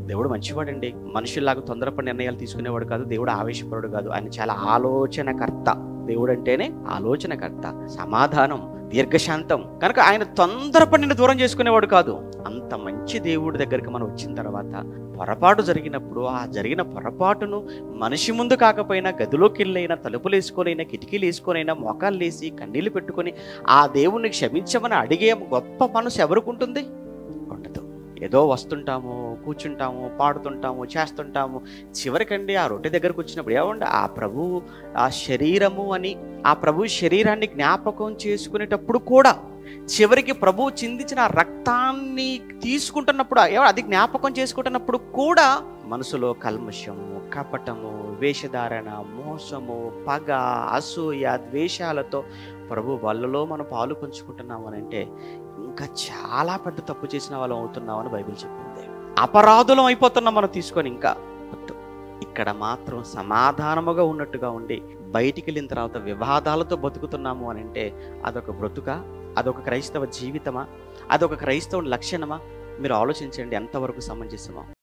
దేవుడు మంచివాడండి. మనుషుల్లాగా తొందరపడి నిర్ణయాలు తీసుకునేవాడు కాదు. దేవుడు ఆవేశపరుడు కాదు. ఆయన చాలా ఆలోచనకర్త. దేవుడు అంటేనే ఆలోచనకర్త, సమాధానం, దీర్ఘశాంతం. కనుక ఆయన తొందరపడి నిన్ను దూరం చేసుకునేవాడు కాదు. అంత మంచి దేవుడి దగ్గరికి మనం వచ్చిన తర్వాత పొరపాటు జరిగినప్పుడు ఆ జరిగిన పొరపాటును మనిషి ముందు కాకపోయినా గదిలోకి వెళ్ళైనా, తలుపులు వేసుకొనైనా, కిటికీలు వేసుకొనైనా, మోకాళ్ళు వేసి కన్నీళ్లు పెట్టుకొని ఆ దేవుణ్ణి క్షమించమని అడిగే గొప్ప మనసు ఎవరికి ఉంటుంది? ఉండదు. ఏదో వస్తుంటాము, కూర్చుంటాము, పాడుతుంటాము, చేస్తుంటాము. చివరికండి ఆ రొట్టె దగ్గరకు వచ్చినప్పుడు ఏమండి, ఆ ప్రభువు ఆ శరీరము అని ఆ ప్రభు శరీరాన్ని జ్ఞాపకం చేసుకునేటప్పుడు కూడా, చివరికి ప్రభువు చిందించిన రక్తాన్ని తీసుకుంటున్నప్పుడు, అది జ్ఞాపకం చేసుకుంటున్నప్పుడు కూడా మనసులో కల్మషము, కపటము, వేషధారణ, మోసము, పగ, అసూయ, ద్వేషాలతో ప్రభు వాళ్ళలో మనం పాలు పంచుకుంటున్నాము అని అంటే ఇంకా చాలా పెద్ద తప్పు చేసిన వాళ్ళం అవుతున్నామని బైబిల్ చెప్పింది. అపరాధులం అయిపోతున్నాం మనం తీసుకొని. ఇంకా ఇక్కడ మాత్రం సమాధానముగా ఉన్నట్టుగా ఉండి బయటికి వెళ్ళిన తర్వాత వివాదాలతో బతుకుతున్నాము అని అంటే అదొక బ్రతుక? అదొక క్రైస్తవ జీవితమా? అదొక క్రైస్తవుని లక్షణమా? మీరు ఆలోచించండి ఎంతవరకు సమంజసమో.